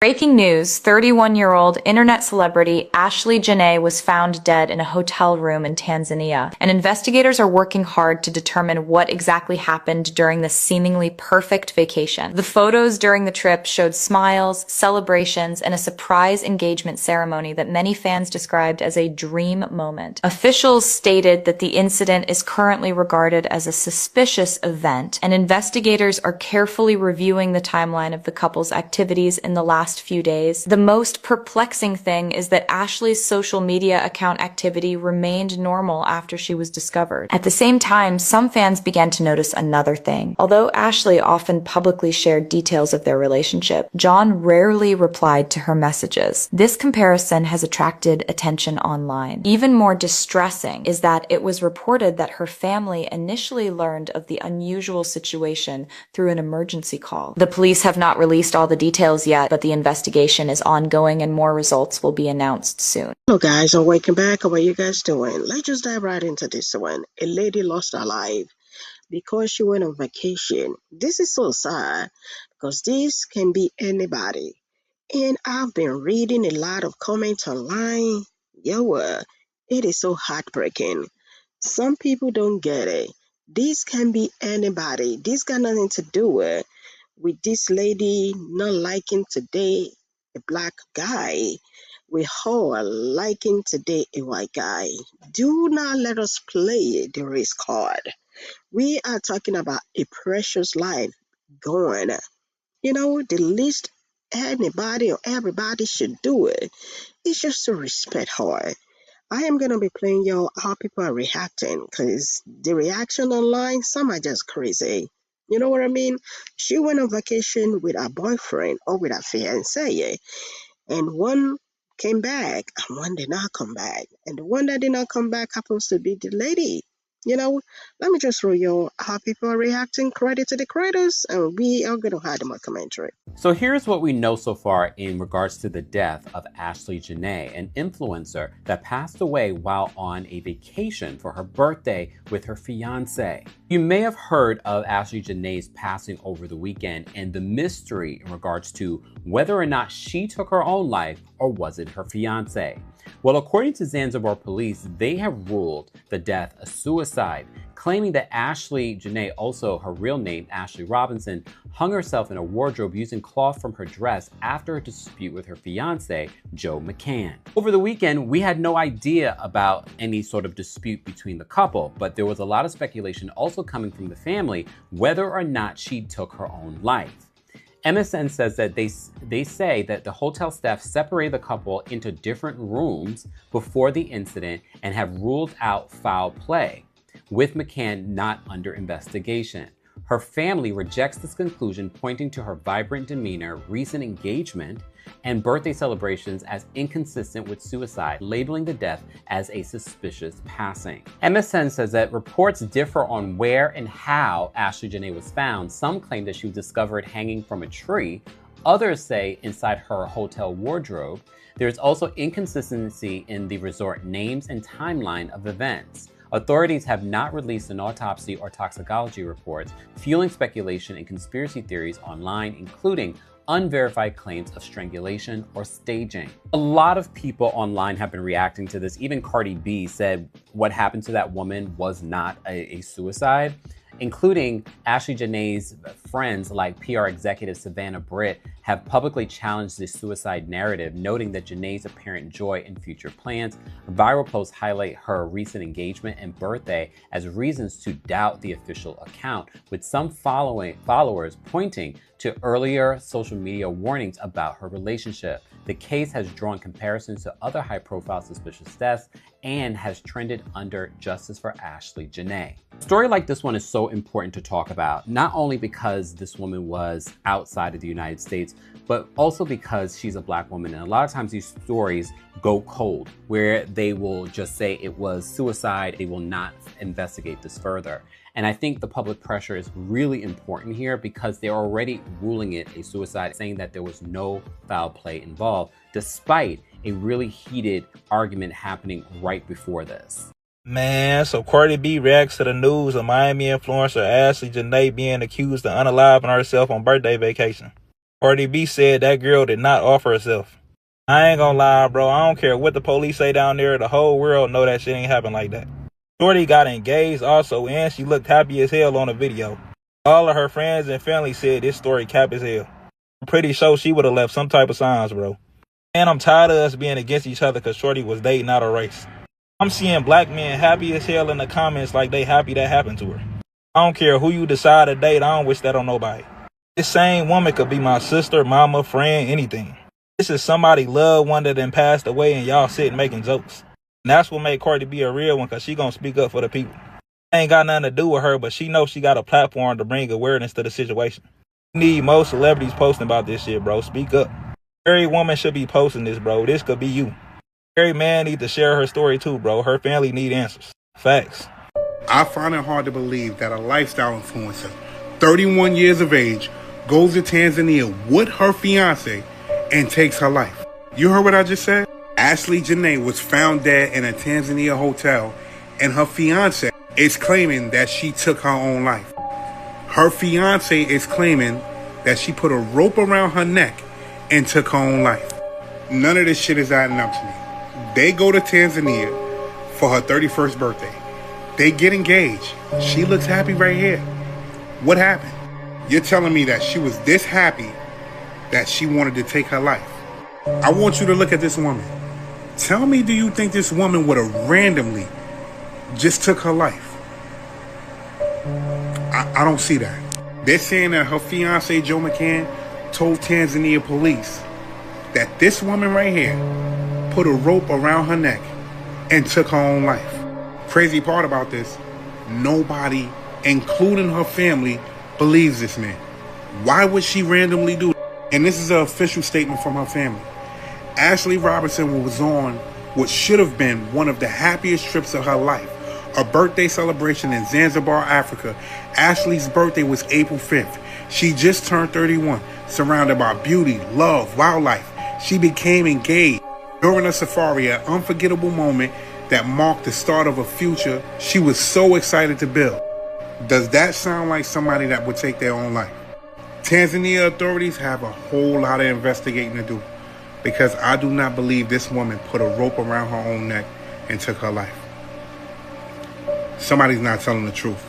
Breaking news, 31-year-old internet celebrity Ashlee Jenae was found dead in a hotel room in Tanzania, and investigators are working hard to determine what exactly happened during this seemingly perfect vacation. The photos during the trip showed smiles, celebrations, and a surprise engagement ceremony that many fans described as a dream moment. Officials stated that the incident is currently regarded as a suspicious event, and investigators are carefully reviewing the timeline of the couple's activities in the last few days. The most perplexing thing is that Ashlee's social media account activity remained normal after she was discovered. At the same time, some fans began to notice another thing. Although Ashlee often publicly shared details of their relationship, John rarely replied to her messages. This comparison has attracted attention online. Even more distressing is that it was reported that her family initially learned of the unusual situation through an emergency call. The police have not released all the details yet, but the investigation is ongoing and more results will be announced soon. Hello guys, and welcome back. How are you guys doing? Let's just dive right into this one. A lady lost her life because she went on vacation. This is so sad because this can be anybody. And I've been reading a lot of comments online. It is so heartbreaking. Some people don't get it. This can be anybody. This got nothing to do with this lady not liking today a black guy, with her liking today a white guy. Do not let us play the race card. We are talking about a precious life gone. The least anybody or everybody should do is just to respect her. I am going to be playing how people are reacting, because the reaction online, some are just crazy. You know what I mean? She went on vacation with her boyfriend or with her fiancé, and one came back and one did not come back. And the one that did not come back happens to be the lady. Let me just show you how people are reacting. Credit to the creators, and we are going to have them a commentary. So here's what we know so far in regards to the death of Ashlee Jenae, an influencer that passed away while on a vacation for her birthday with her fiance. You may have heard of Ashlee Jenae's passing over the weekend and the mystery in regards to whether or not she took her own life or was it her fiance. Well, according to Zanzibar police, they have ruled the death a suicide, claiming that Ashlee Jenae, also her real name, Ashley Robinson, hung herself in a wardrobe using cloth from her dress after a dispute with her fiance, Joe McCann. Over the weekend, we had no idea about any sort of dispute between the couple, but there was a lot of speculation also coming from the family whether or not she took her own life. MSN says that they say that the hotel staff separated the couple into different rooms before the incident and have ruled out foul play, with McCann not under investigation. Her family rejects this conclusion, pointing to her vibrant demeanor, recent engagement, and birthday celebrations as inconsistent with suicide, labeling the death as a suspicious passing. MSN says that reports differ on where and how Ashlee Jenae was found. Some claim that she was discovered hanging from a tree. Others say inside her hotel wardrobe. There's also inconsistency in the resort names and timeline of events. Authorities have not released an autopsy or toxicology reports, fueling speculation and conspiracy theories online, including unverified claims of strangulation or staging. A lot of people online have been reacting to this. Even Cardi B said what happened to that woman was not a suicide, including Ashlee Jenae's friends like PR executive Savannah Britt have publicly challenged this suicide narrative, noting that Jenae's apparent joy and future plans. Viral posts highlight her recent engagement and birthday as reasons to doubt the official account, with some followers pointing to earlier social media warnings about her relationship. The case has drawn comparisons to other high-profile suspicious deaths and has trended under Justice for Ashlee Jenae. A story like this one is so important to talk about, not only because this woman was outside of the United States, but also because she's a black woman. And a lot of times these stories go cold, where they will just say it was suicide. They will not investigate this further. And I think the public pressure is really important here because they're already ruling it a suicide, saying that there was no foul play involved, despite a really heated argument happening right before this. Man, so Cardi B reacts to the news of Miami influencer Ashlee Jenae being accused of unaliving herself on birthday vacation. Cardi B said that girl did not offer herself. I ain't gonna lie, bro. I don't care what the police say down there. The whole world know that shit ain't happen like that. Shorty got engaged also, and she looked happy as hell on the video. All of her friends and family said this story cap as hell. I'm pretty sure she would have left some type of signs, bro. And I'm tired of us being against each other because Shorty was dating out of race. I'm seeing black men happy as hell in the comments like they happy that happened to her. I don't care who you decide to date. I don't wish that on nobody. This same woman could be my sister, mama, friend, anything. This is somebody loved one that then passed away and y'all sitting making jokes. And that's what made Cardi be a real one, because she gonna speak up for the people. Ain't got nothing to do with her, but she knows she got a platform to bring awareness to the situation. We need more celebrities posting about this shit, bro. Speak up. Every woman should be posting this, bro. This could be you. Every man need to share her story too, bro. Her family need answers. Facts. I find it hard to believe that a lifestyle influencer, 31 years of age, goes to Tanzania with her fiance and takes her life. You heard what I just said? Ashlee Jenae was found dead in a Tanzania hotel, and her fiance is claiming that she took her own life. Her fiance is claiming that she put a rope around her neck and took her own life. None of this shit is adding up to me. They go to Tanzania for her 31st birthday. They get engaged. She looks happy right here. What happened? You're telling me that she was this happy that she wanted to take her life. I want you to look at this woman. Tell me, do you think this woman would have randomly just took her life? I don't see that. They're saying that her fiance, Joe McCann, told Tanzania police that this woman right here put a rope around her neck and took her own life. Crazy part about this, nobody, including her family, believes this man. Why would she randomly do it? And this is an official statement from her family. Ashlee Robinson was on what should have been one of the happiest trips of her life, a birthday celebration in Zanzibar, Africa. Ashlee's birthday was April 5th. She just turned 31, surrounded by beauty, love, wildlife. She became engaged during a safari, an unforgettable moment that marked the start of a future she was so excited to build. Does that sound like somebody that would take their own life? Tanzania authorities have a whole lot of investigating to do, because I do not believe this woman put a rope around her own neck and took her life. Somebody's not telling the truth.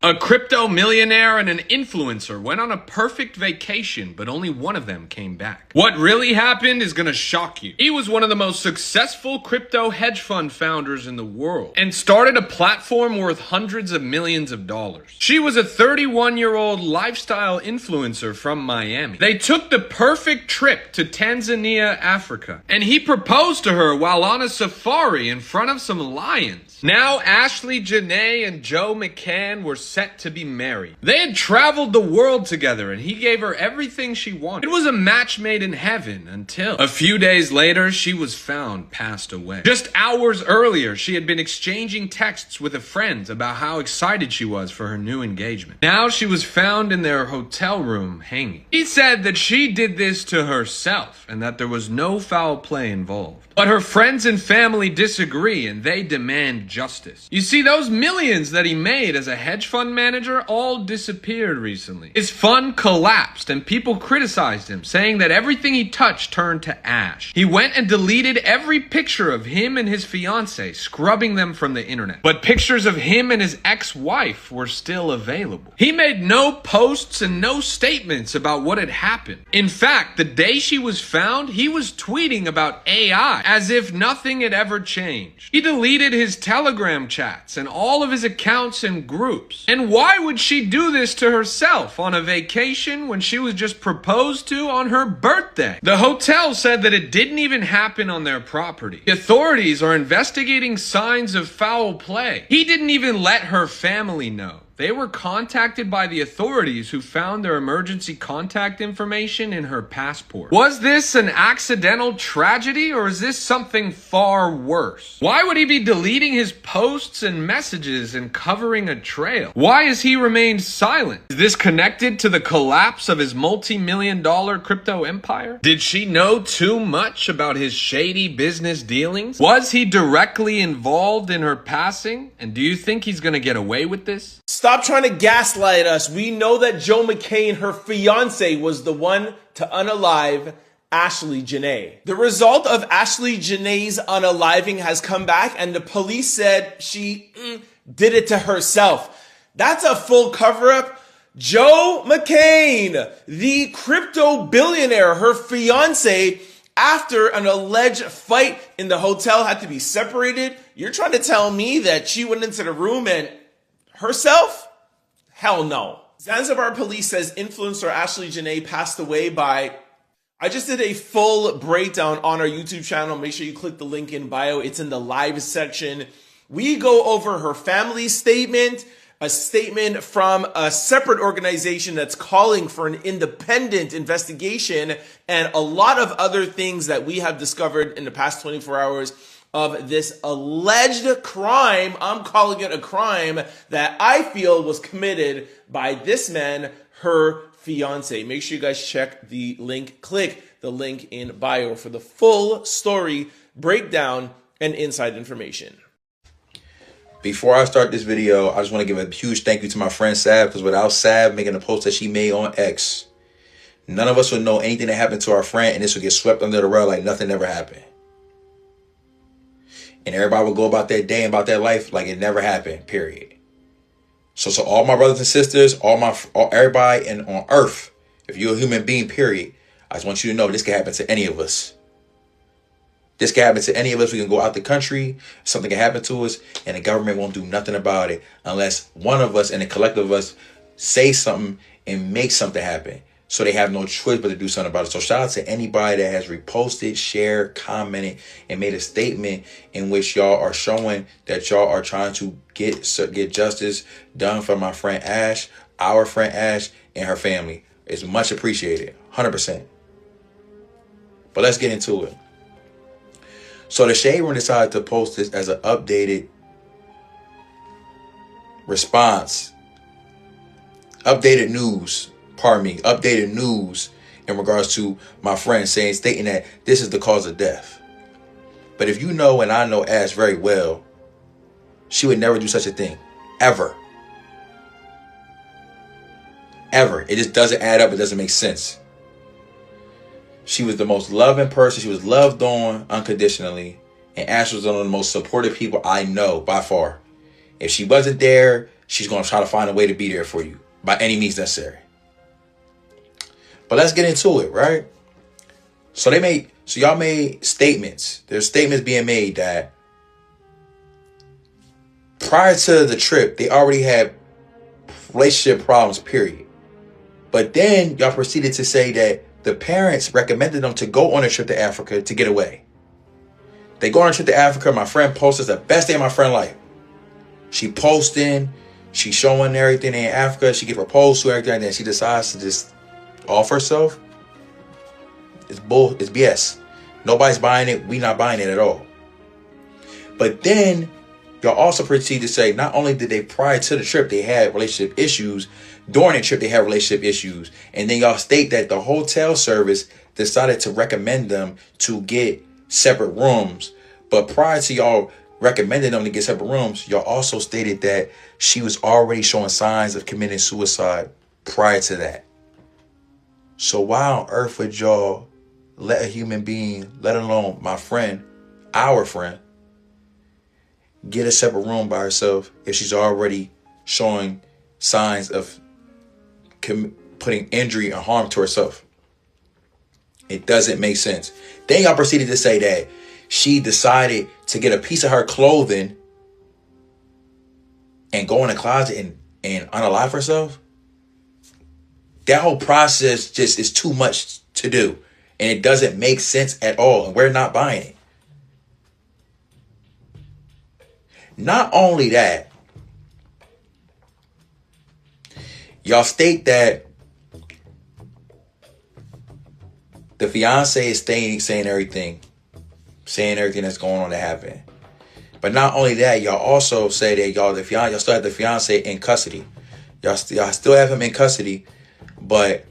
A crypto millionaire and an influencer went on a perfect vacation, but only one of them came back. What really happened is gonna shock you. He was one of the most successful crypto hedge fund founders in the world and started a platform worth hundreds of millions of dollars. She was a 31-year-old lifestyle influencer from Miami. They took the perfect trip to Tanzania, Africa, and he proposed to her while on a safari in front of some lions. Now Ashlee Jenae and Joe McCann were set to be married. They had traveled the world together and he gave her everything she wanted. It was a match made in heaven until a few days later she was found passed away. Just hours earlier she had been exchanging texts with a friend about how excited she was for her new engagement. Now she was found in their hotel room hanging. He said that she did this to herself and that there was no foul play involved. But her friends and family disagree and they demand justice. You see, those millions that he made as a hedge fund manager all disappeared recently. His fund collapsed and people criticized him, saying that everything he touched turned to ash. He went and deleted every picture of him and his fiancée, scrubbing them from the internet. But pictures of him and his ex-wife were still available. He made no posts and no statements about what had happened. In fact, the day she was found, he was tweeting about AI as if nothing had ever changed. He deleted his Telegram chats and all of his accounts and groups. And why would she do this to herself on a vacation when she was just proposed to on her birthday? The hotel said that it didn't even happen on their property. The authorities are investigating signs of foul play. He didn't even let her family know. They were contacted by the authorities who found their emergency contact information in her passport. Was this an accidental tragedy or is this something far worse? Why would he be deleting his posts and messages and covering a trail? Why has he remained silent? Is this connected to the collapse of his multi-million-dollar crypto empire? Did she know too much about his shady business dealings? Was he directly involved in her passing? And do you think he's gonna get away with this? Stop Stop trying to gaslight us. We know that Joe McCann, her fiance, was the one to unalive Ashlee Jenae. The result of Ashlee Jenae's unaliving has come back, and the police said she did it to herself. That's a full cover-up. Joe McCann, the crypto billionaire, her fiance, after an alleged fight in the hotel, had to be separated. You're trying to tell me that she went into the room and herself? Hell no. Zanzibar police says influencer Ashlee Jenae passed away by... I just did a full breakdown on our YouTube channel. Make sure you click the link in bio. It's in the live section. We go over her family statement, a statement from a separate organization that's calling for an independent investigation, and a lot of other things that we have discovered in the past 24 hours of this alleged crime. I'm calling it a crime that I feel was committed by this man, her fiance. Make sure you guys check the link, click the link in bio for the full story, breakdown, and inside information. Before I start this video, I just want to give a huge thank you to my friend Sav, because without Sav making a post that she made on X, none of us would know anything that happened to our friend, and this would get swept under the rug like nothing ever happened. And everybody would go about their day and about their life like it never happened, period. So all my brothers and sisters, everybody on earth, if you're a human being, period, I just want you to know this can happen to any of us. This can happen to any of us. We can go out the country, something can happen to us, and the government won't do nothing about it unless one of us and a collective of us say something and make something happen. So they have no choice but to do something about it. So shout out to anybody that has reposted, shared, commented, and made a statement in which y'all are showing that y'all are trying to get justice done for my friend Ash, our friend Ash, and her family. It's much appreciated, 100%. But let's get into it. So the Shade Room decided to post this as an updated response. Updated news in regards to my friend stating that this is the cause of death. But if you know, and I know Ash very well, she would never do such a thing. Ever. Ever. It just doesn't add up. It doesn't make sense. She was the most loving person. She was loved on unconditionally. And Ash was one of the most supportive people I know by far. If she wasn't there, she's going to try to find a way to be there for you by any means necessary. But let's get into it, right? So y'all made statements. There's statements being made that prior to the trip, they already had relationship problems, period. But then y'all proceeded to say that the parents recommended them to go on a trip to Africa to get away. They go on a trip to Africa. My friend posts the best day of my friend's life. She posting, she showing everything in Africa. She get proposed to, everything, and then she decides to just off herself. It's BS. Nobody's buying it. We not buying it at all. But then y'all also proceed to say not only did they prior to the trip they had relationship issues, during the trip they had relationship issues, and then y'all state that the hotel service decided to recommend them to get separate rooms. But prior to y'all recommending them to get separate rooms, y'all also stated that she was already showing signs of committing suicide prior to that. So why on earth would y'all let a human being, let alone my friend, our friend, get a separate room by herself if she's already showing signs of putting injury and harm to herself? It doesn't make sense. Then y'all proceeded to say that she decided to get a piece of her clothing and go in the closet and unalive herself. That whole process just is too much to do. And it doesn't make sense at all. And we're not buying it. Not only that, y'all state that the fiance is saying everything that's going on that happened. But not only that, y'all also say that y'all still have the fiance in custody. Y'all still have him in custody, but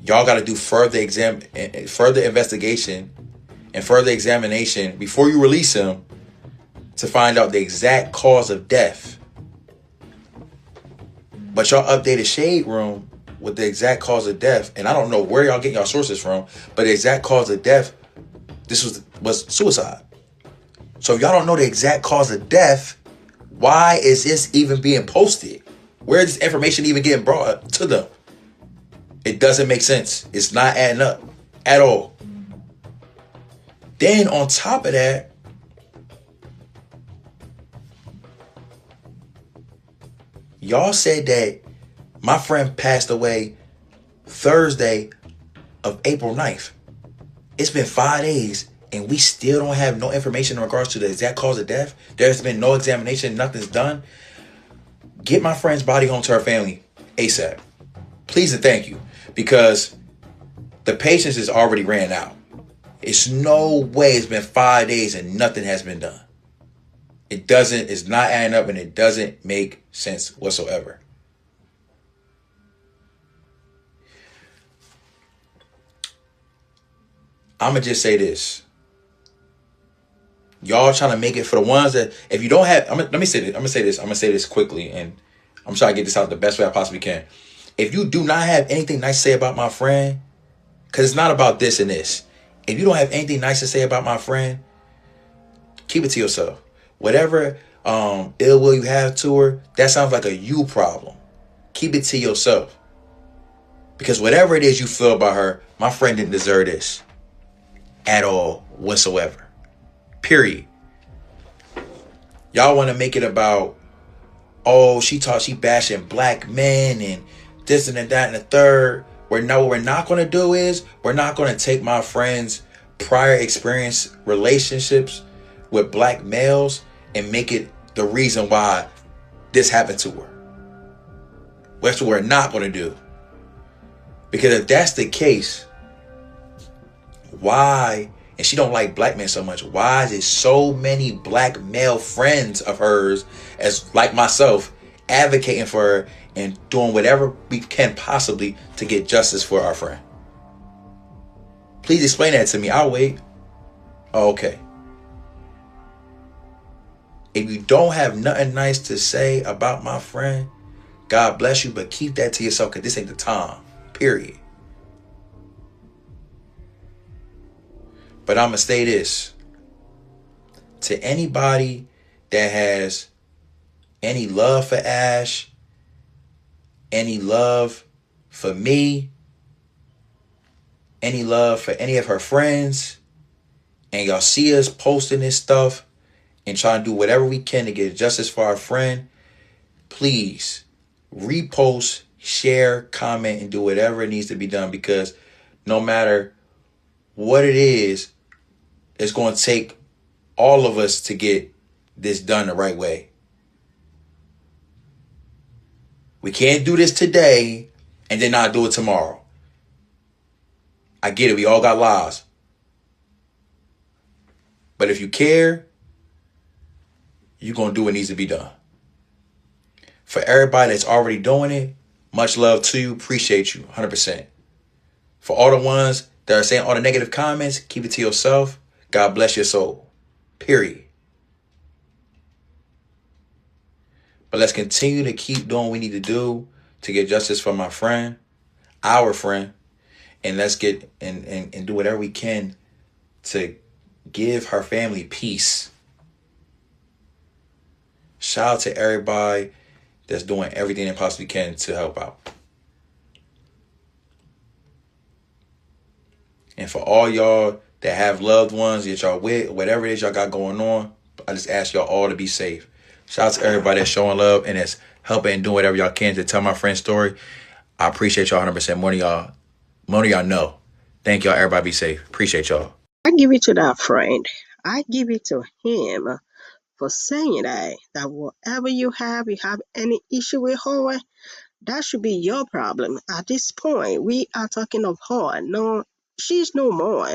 y'all got to do further investigation and further examination before you release him to find out the exact cause of death. But y'all updated Shade Room with the exact cause of death, and I don't know where y'all getting y'all sources from, but the exact cause of death, this was suicide. So if y'all don't know the exact cause of death, why is this even being posted? Where is this information even getting brought to them? It doesn't make sense. It's not adding up at all. Then on top of that, y'all said that my friend passed away Thursday of April 9th. It's been 5 days and we still don't have no information in regards to the exact cause of death. There's been no examination, nothing's done. Get my friend's body home to her family ASAP. Please and thank you. Because the patience is already ran out. It's no way it's been 5 days and nothing has been done. It's not adding up and it doesn't make sense whatsoever. I'm going to just say this. Y'all trying to make it for the ones that, if you don't have, let me say this. I'm going to say this quickly, and I'm trying to get this out the best way I possibly can. If you do not have anything nice to say about my friend, because it's not about this and this. If you don't have anything nice to say about my friend, keep it to yourself. Whatever ill will you have to her, that sounds like a you problem. Keep it to yourself. Because whatever it is you feel about her, my friend didn't deserve this at all whatsoever. Period. Y'all want to make it about, oh, she bashing black men and this and that and the third. What we're not going to do is we're not going to take my friend's prior experience relationships with black males and make it the reason why this happened to her. That's what we're not going to do. Because if that's the case, why, and she don't like black men so much, why is it so many black male friends of hers, as like myself, advocating for her and doing whatever we can possibly to get justice for our friend? Please explain that to me. I'll wait. Oh, okay. If you don't have nothing nice to say about my friend, God bless you, but keep that to yourself, because this ain't the time. Period. But I'm going to say this. To anybody that has any love for Ash, any love for me, any love for any of her friends, and y'all see us posting this stuff and trying to do whatever we can to get justice for our friend, please repost, share, comment, and do whatever it needs to be done, because no matter what it is, it's going to take all of us to get this done the right way. We can't do this today and then not do it tomorrow. I get it. We all got lives. But if you care, you're going to do what needs to be done. For everybody that's already doing it, much love to you. Appreciate you 100%. For all the ones that are saying all the negative comments, keep it to yourself. God bless your soul. Period. But let's continue to keep doing what we need to do to get justice for my friend, our friend. And let's get and do whatever we can to give her family peace. Shout out to everybody that's doing everything they possibly can to help out. And for all y'all that have loved ones that y'all with, whatever it is y'all got going on, I just ask y'all all to be safe. Shout out to everybody that's showing love and that's helping and doing whatever y'all can to tell my friend's story. I appreciate y'all 100%. More than y'all know. Thank y'all. Everybody be safe. Appreciate y'all. I give it to that friend. I give it to him for saying that whatever you have any issue with her, that should be your problem. At this point, we are talking of her. No, she's no more.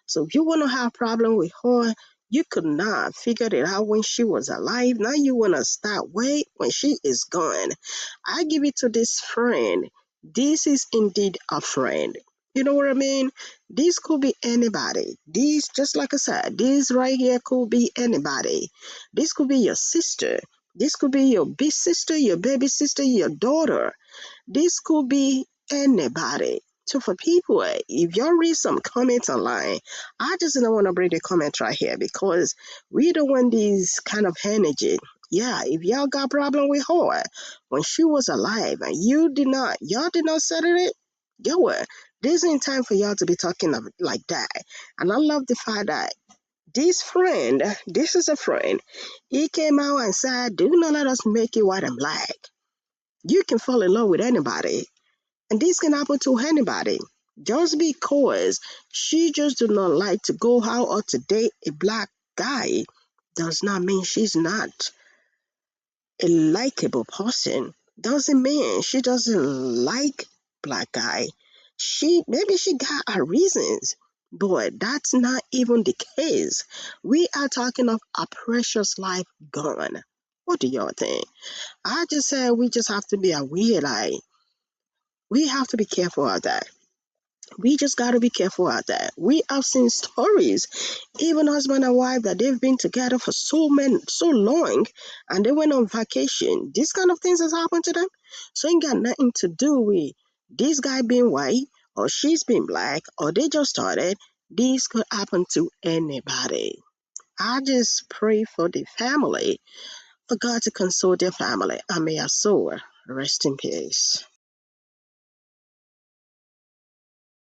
So if you want to have a problem with her, you could not figure it out when she was alive. Now you want to start wait when she is gone. I give it to this friend. This is indeed a friend. You know what I mean? This could be anybody. This, just like I said, this right here could be anybody. This could be your sister. This could be your big sister, your baby sister, your daughter. This could be anybody. So for people, if y'all read some comments online, I just don't want to bring the comment right here because we don't want these kind of energy. Yeah, if y'all got problem with her when she was alive and y'all did not settle it, yo, this ain't time for y'all to be talking like that. And I love the fact that this is a friend, he came out and said, do not let us make it white and black. You can fall in love with anybody. And this can happen to anybody. Just because she just do not like to go out or to date a black guy does not mean she's not a likable person. Doesn't mean she doesn't like black guy. Maybe she got her reasons, but that's not even the case. We are talking of a precious life gone. What do y'all think? I just said we just have to be aware, like we have to be careful of that. We just got to be careful of that. We have seen stories, even husband and wife, that they've been together for so long, and they went on vacation. These kind of things has happened to them. So it ain't got nothing to do with this guy being white or she's being black or they just started. This could happen to anybody. I just pray for the family, for God to console their family. And may our soul rest in peace.